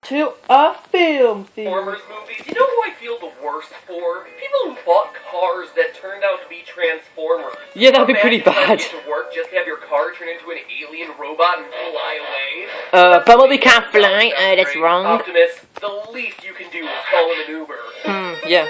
to a film theory. Transformers movies. You know who I feel the worst for? People who bought cars that turned out to be Transformers. Yeah, that'd be pretty Imagine trying bad. to get to work just to have your car turn into an alien robot and fly away. Bumblebee can't fly. That's wrong. Optimus, the least you can do is call him an Uber. Yeah.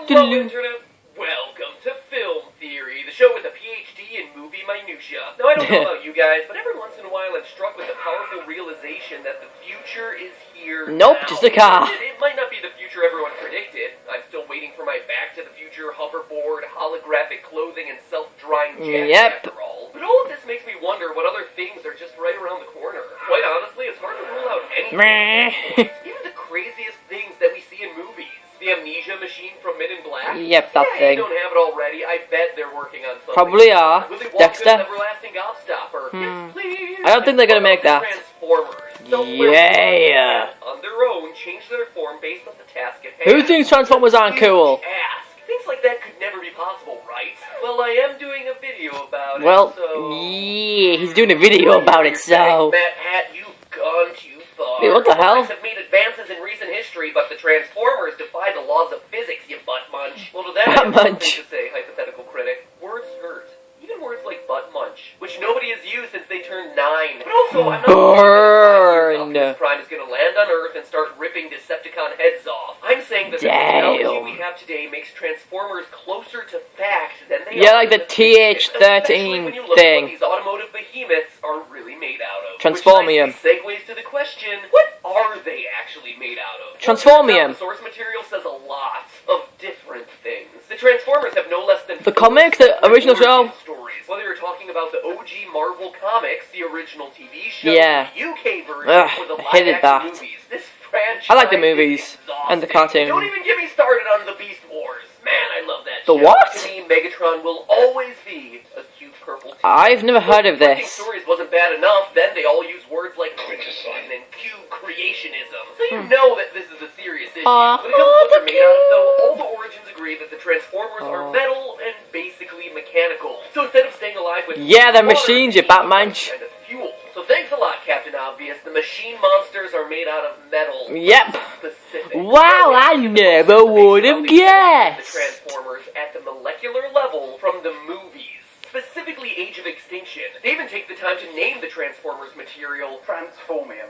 Hello, Internet. Welcome to Film Theory, the show with a PhD in movie minutia. Now, I don't know about you guys, but every once in a while I'm struck with the powerful realization that the future is here Nope, now. just a car. It might not be the future everyone predicted. I'm still waiting for my Back to the Future hoverboard, holographic clothing, and self-drying jacket Yep. after all. But all of this makes me wonder what other things are just right around the corner. Quite honestly, it's hard to rule out anything. Even the craziest things that we see in movies. The amnesia machine from Men in Black? Yep, that If thing. they don't have it already, I bet they're working on something. Probably are. Willy Wonka's Dexter. Everlasting Gobstopper. Yes, please. I don't think they're gonna make that. Transformers. Yeah. On their own, change their form based on the task at hand. Who thinks Transformers aren't cool? Ask. Things like that could never be possible, right? Well, I am doing a video about Well, it, so... yeah, he's doing a video about it, so... Matt Hat, you've gone too far. Hey, what the hell? Robots have made advances in recent history, but the Transformers defy the laws of physics, you butt munch. Well, to that, I have something to say, hypothetical critic. Words hurt. Even words like butt munch, which nobody has used since they turned 9. But also, I'm not Burn. saying that Optimus Prime is going to land on Earth and start ripping Decepticon heads off. I'm saying that the technology we have today makes Transformers closer to fact than they are. Yeah, like the Especially when you TH-13 look at thing. what these automotive behemoths are really made out of. Transformium. Which nicely segues to the question, what are they actually made out of? Transformium. The source material says a lot of different things. The Transformers have no less than The comic, the original show? stories. Whether you're talking about the OG Marvel Comics, the original TV show, Yeah. the UK version, Ugh, or the I hated live-action that. movies, this franchise I like the is movies and the exhausting. cartoon. Don't even get me started on the Beast Wars. Man, I love that The show. what? To me, Megatron will always be a cute purple teen. I've never heard of Printing this. stories wasn't bad enough, then they all use words like Quintesson and Q creationism. So you know that this is a serious issue. When it comes to what they're made out of, though, all the origins agree that the Transformers are metal and basically mechanical. So instead of staying alive with Yeah, they're water, machines, you they need Batman. some kind of fuel. So thanks a lot, Captain Obvious. The machine monsters are made out of metal. Yep. Specific. Wow, I never would have The guessed. Transformers at the molecular level from the movies. Specifically Age of Extinction. They even take the time to name the Transformers material Transformium.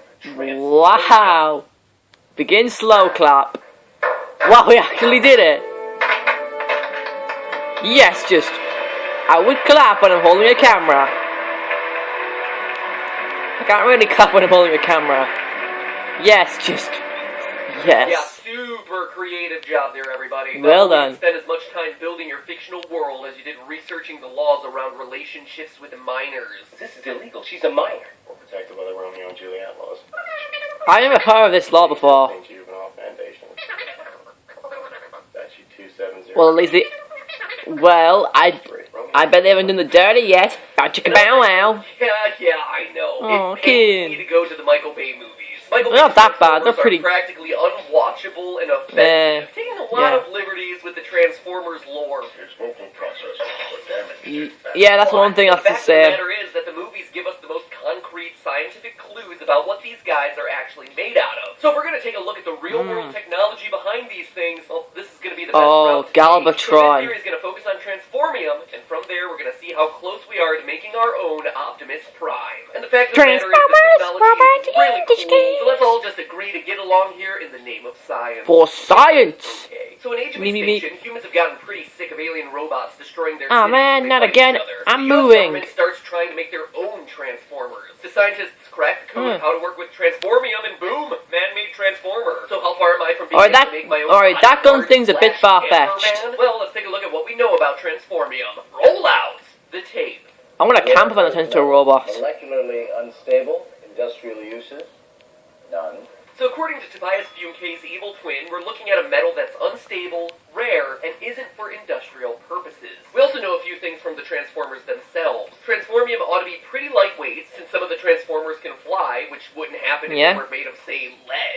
Wow. Begin slow clap. Wow, we actually did it. Yes, just... I would clap when I'm holding a camera. I can't really clap when I'm holding a camera. Yes, just... Yes. Yeah, super creative job there, everybody. Well Not only done. you spend as much time building your fictional world as you did researching the laws around relationships with minors. This is illegal. She's a minor. We're protected by the Romeo and Juliet laws. I never heard of this law before. Thank you, Juvenile Foundation. Statute 270. Well, at least the... Well, I bet they haven't done the dirty yet. Bow chicka bow wow. Yeah, I know. Oh, It pains kid. me to go to the Michael Bay movies. Michael They're not Bay's that bad, they're Transformers are pretty- practically unwatchable and offensive. Taking a lot yeah. of liberties with the Transformers lore. Your smoking process was damaged. Yeah, that's one thing I have to The say. fact of the matter is that the movies give us the most concrete scientific clues about what these guys are actually made out of. So if we're going to take a look at the real-world technology behind these things, well, this is going to be the best Oh, route to take. So Galvatron. this series is going to focus on Transformium, and from there we're going to see how close we are to making our own Optimus Prime. And the fact of the matter is this technology is really cool, so let's all just agree to get along here in the name of science. For science. Okay, so in Age of Me. Extinction, humans have gotten pretty sick of alien robots destroying their Aw, cities man, when they not fight again. each other. I'm The US moving. government starts trying to make their own Transformers. The scientists crack the code of how to work with Transformium, and boom, man-made Transformer. So how far am I from being Alright, able that- to make my own alright, that gun bodyguard thing's a bit slash far-fetched. cameraman? Well, let's take a look at what we know about Transformium. Roll out the tape. I'm gonna camp if I turn into a robot. Molecularly unstable, industrial uses, none. So according to Tobias Fumke's evil twin, we're looking at a metal that's unstable, rare, and isn't for industrial purposes. We also know a few things from the Transformers themselves. Transformium ought to be pretty lightweight, since some of the Transformers can fly, which wouldn't happen if Yeah. they were made of, say, lead.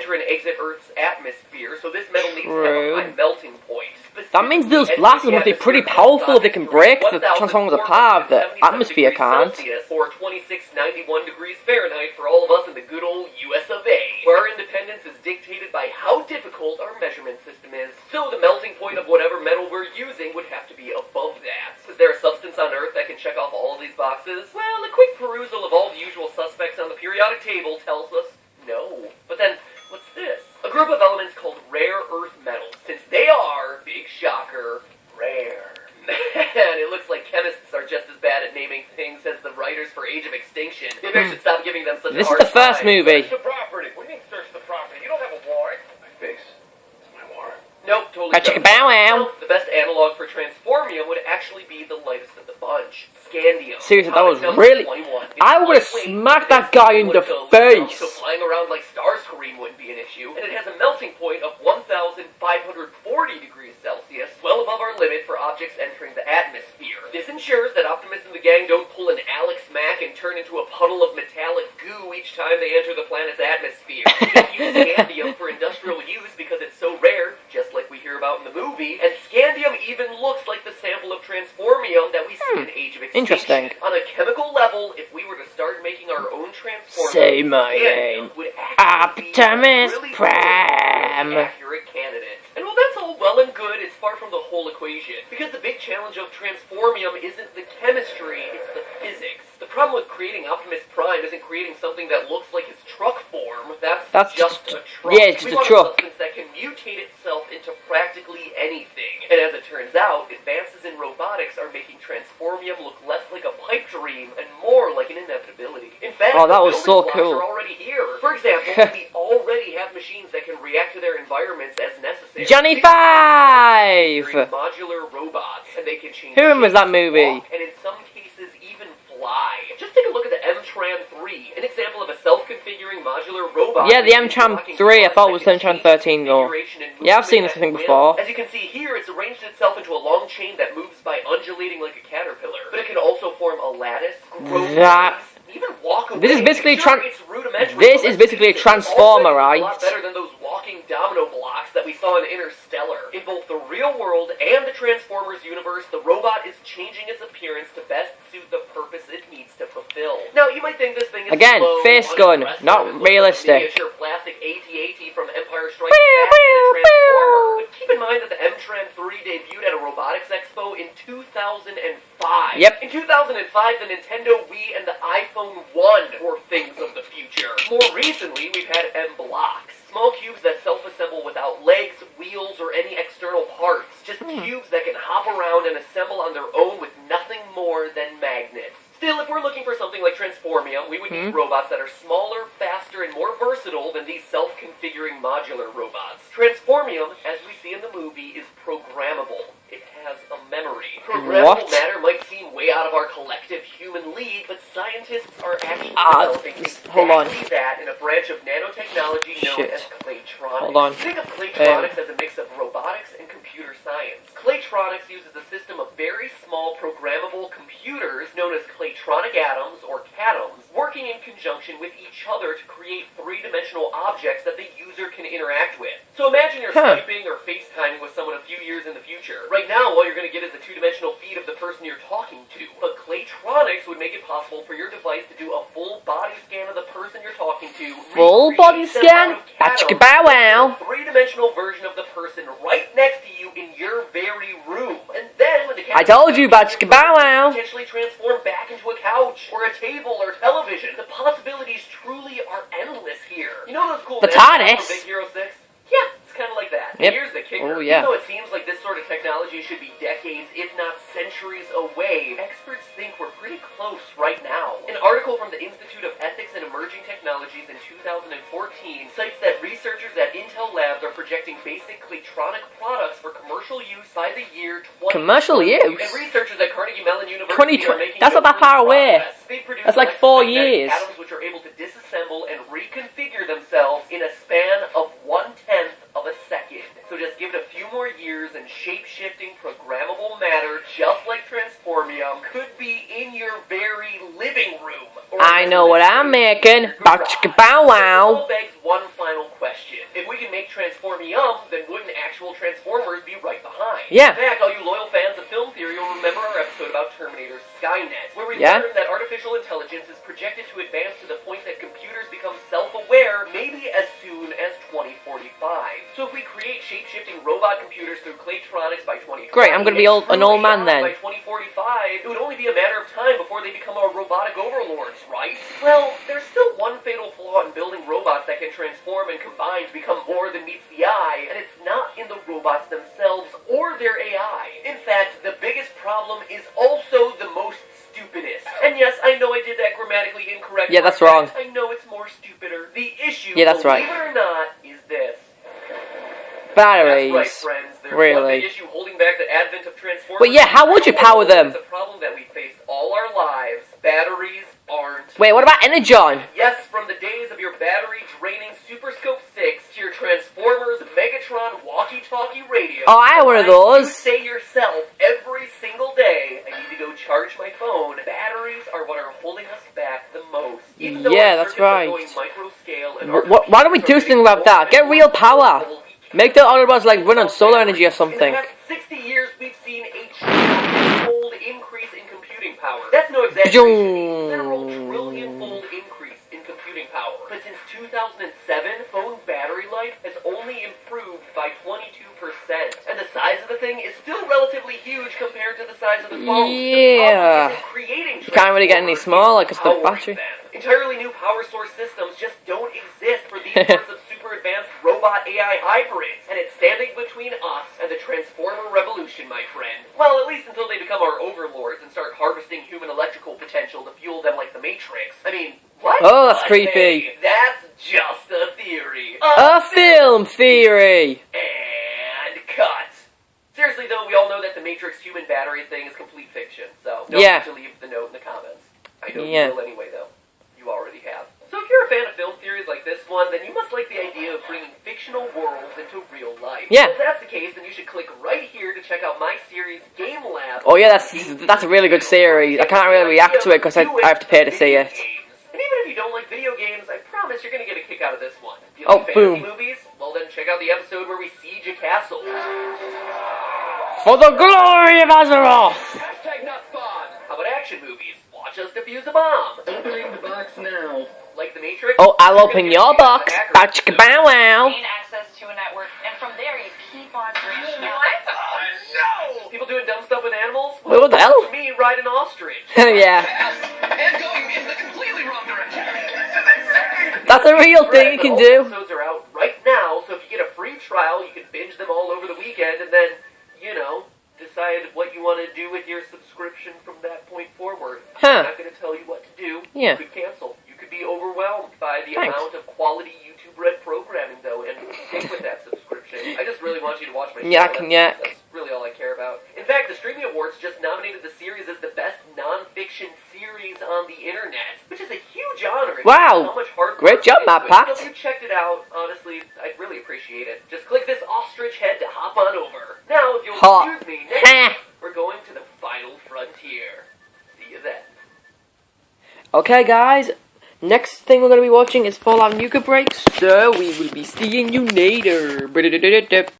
enter and exit Earth's atmosphere, so this metal needs to have True. a high melting point. That means those blasters must be pretty powerful if they can break the Transformers apart, the atmosphere can't. Or 2691 degrees Fahrenheit for all of us in the good old US of A, where our independence is dictated by how difficult our measurement system is. So the melting point of whatever metal we're using would have to be above that. Is there a substance on Earth that can check off all of these boxes? Well, a quick perusal of all the usual suspects on the periodic table tells us no. But then, what's this? A group of elements called rare earth metals, since they are, big shocker, rare. Man, it looks like chemists are just as bad at naming things as the writers for Age of Extinction. Maybe I should stop giving them such a This is hard the first time. movie. Search the property. What do you mean search the property? You don't have a warrant. My face. It's my warrant. Nope, totally Chicka don't. bow wow. The best analog for transformium would actually be the lightest of the bunch, scandium. Seriously, that was Atomic number really- 21. I would have smacked that guy in the face. So flying around like Starscream wouldn't be an issue. And it has a melting point of 1,540 degrees Celsius, well above our limit for objects entering the atmosphere. This ensures that Optimus and the gang don't pull an Alex Mack and turn into a puddle of metallic goo each time they enter the planet's atmosphere. They use scandium for industrial use because it's so rare, just like we hear about in the movie, and scandium even looks like the sample of transformium that we see in Age of Extinction. Interesting. On a chemical level, if we were to start making our own transformers, Say my scandium name. would actually be a Optimus really Prime. good, accurate candidate. And while that's all well and good, it's far from the whole equation. Because the big challenge of transformium isn't the chemistry, it's the physics. The problem with creating Optimus Prime isn't creating something that looks like his truck form. That's just a truck. yeah, it's we just a want truck. A substance that can mutate itself into practically anything. And as it turns out, advances in robotics are making transformium look less like a pipe dream and more like an inevitability. In fact, Oh, that the was so building blocks cool. are already here. For example, we already have machines that can react to their environments as necessary. Johnny These Five! are modular robots, and they can change Who remembers shape, that movie? walk, and in some cases even fly. Just take a look at the M-Tran 3, an example of a self-configuring modular robot. Yeah, the M-Tran 3, I thought it was M-Tran 13 though. Yeah, I've seen this thing before. As you can see here, it's arranged itself into a long chain that moves by undulating like a caterpillar. But it can also form a lattice, grow That- trees, even walk away. This is basically Sure, it's rudimentary, this but is basically a it's transformer, already a right? lot better than those walking domino blocks that we saw in Interstellar. In both the real world and the Transformers universe, the robot is changing its appearance to best suit the purpose it needs to fulfill. Now, you might think this thing is Again, slow, face gun, unimpressive, not and looks like a realistic. miniature plastic AT-AT from Empire Strikes Back and the Transformer. But keep in mind that the M-Tran 3 debuted at a robotics expo in 2005. Yep. In 2005, the Nintendo Wii and the iPhone 1 were things of the future. More recently, we've had M-Blocks. Small cubes that self-assemble without legs, wheels, or any external parts. Just cubes that can hop around and assemble on their own with nothing more than magnets. Still, if we're looking for something like Transformium, we would need robots that are smaller, faster, and more versatile than these self-configuring modular robots. Transformium, as we see in the movie, is programmable. It has a memory. Programmable What? matter might seem way out of our collective human league, but scientists are actually developing hold on. exactly that in a branch of nanotechnology known Shit. as Claytronics. Hold on. Think of Claytronics as a mix of robotics and computer science. Claytronics uses a system of very small programmable computers known as Claytronic atoms, or CATOMs, working in conjunction with each other to create three-dimensional objects that the user can interact with. So imagine you're Skyping or FaceTiming with someone a few years in the future. Right now, all you're going to get is a two-dimensional feed of the person you're talking to. But Claytronics would make it possible for your device to do a full body scan of the person you're talking to. Full body recreate them scan? out of CATOMs, Achicka bow wow. a three-dimensional version of the person right next to you in your very room. And then when the I told you, Bachka bow wow. potentially transform back into a couch or a table or television. The possibilities truly are endless here. You know those cool The magic TARDIS? from Big Hero 6? Yeah, it's kind of like that. Yep. Here's the kicker. Oh, yeah. Even though it seems like this sort of technology should be decades, if not centuries away, experts think we're pretty close right now. An article from the Institute of Ethics and Emerging Technologies in 2014 cites that researchers at Intel Labs are projecting basic Claytronic products for commercial use by the year 2020. Commercial use? And researchers at Carnegie Mellon University are making That's not that far away. progress. They produce That's like 4 electromagnetic years. atoms which are able to disassemble and reconfigure themselves in a span of 1/10 of a second. So just give it a few more years and shape-shifting programmable matter, just like Transformium, could be in your very living room. Or I know what I'm making. Bachka bow This wow. all begs one final question. make Transformium, then wouldn't actual Transformers be right behind? Yeah. In fact, all you loyal fans of film theory will remember our episode about Terminator Skynet, where we Yeah. learned that artificial intelligence is projected to advance to the point that computers become self-aware maybe as soon as 2045. So if we create shape-shifting robot computers through Claytronics by 2020, Great, I'm gonna be an old man then. By 2045, it would only be a matter of time before they become our robotic overlords, right? Well, there's still one fatal flaw in building robots that can transform and combine to become more than meets the eye, and it's not in the robots themselves or their AI. In fact, the biggest problem is also the most stupidest. And yes, I know I did that grammatically incorrect. Yeah, that's wrong. I know it's more stupider. The issue, Yeah, that's believe right. it or not, is this. Batteries. That's right, friends. There's Really? one big issue holding back the advent of Transformers. But yeah, how would you power them? It's a problem that we faced all our lives. Batteries aren't. Wait, what about Energon? Yes, from the days of your battery-draining Super Scope 6 to your Transformers Megatron walkie-talkie radio. Oh, I had one of those. You say yourself every single day, I need to go charge my phone. Batteries are what are holding us back the most. Even though Yeah, our that's circuits are right. going micro-scale and Why don't we do something about that? Get real power. Make the Autobots like run on solar energy or something. In the past 60 years, we've seen a trillion-fold increase in computing power. That's no exaggeration. A literal trillion-fold increase in computing power. But since 2007, phone battery life has only improved by 22%. And the size of the thing is still relatively huge compared to the size of the phone. Yeah. The problem isn't creating You can't really get any smaller because the power battery. then. Entirely new power source systems just don't exist for these sorts of super advanced robot AI hybrids, and it's standing between us and the Transformer revolution, my friend. Well, at least until they become our overlords and start harvesting human electrical potential to fuel them like the Matrix. I mean, what? Oh, that's But creepy. hey, that's just a theory. A film theory. And cut. Seriously, though, we all know that the Matrix human battery thing is complete fiction, so don't Yeah. need to leave the note in the comments. I know Yeah. you will anyway, though. You already have. So if you're a fan of film theories like this one, then you must like the idea of bringing fictional worlds into real life. Yeah. If that's the case, then you should click right here to check out my series, Game Lab. Oh yeah, that's a really good series. I can't really react to it because I have to pay to see it. And even if you don't like video games, I promise you're going to get a kick out of this one. If you Oh, like fantasy boom. movies, well then check out the episode where we siege a castle. For the glory of Azeroth. Hashtag not spawn. How about action movies? Watch us defuse a bomb. Opening the box now. Like the Matrix? Oh, I'll you're open gonna your get a box. hacker. Bow chicka bow wow. Gain access to a network, and from there you keep on branching out. No! People doing dumb stuff with animals? Wait, what the hell? For me, ride an ostrich. Yeah, And going in the completely wrong direction. This is insane! that's a real thing you But can all do. episodes are out right now, so if you get a free trial, you can binge them all over the weekend, and then, you know, decide what you want to do with your subscription from that point forward. Huh. I'm not going to tell you what to do. Yeah. You could cancel. You could be overwhelmed by the Thanks. amount of quality YouTube-Red programming, though, and stick with that subscription. I just really want you to watch my Yeah, show. yeah. That's really all I care about. In fact, the Streaming Awards just nominated the series as the best non-fiction series on the internet, which is a huge honor. It Wow. shows how much hard Great work job, went Matt into it. Pat. So if you checked it out, honestly, I'd really appreciate it. Just click this ostrich head to hop on over. Now, if you'll Hop. excuse me, next Heh. we're going to the final frontier. See you then. Okay, guys. Next thing we're going to be watching is Fallout Nuka Break, so we will be seeing you later.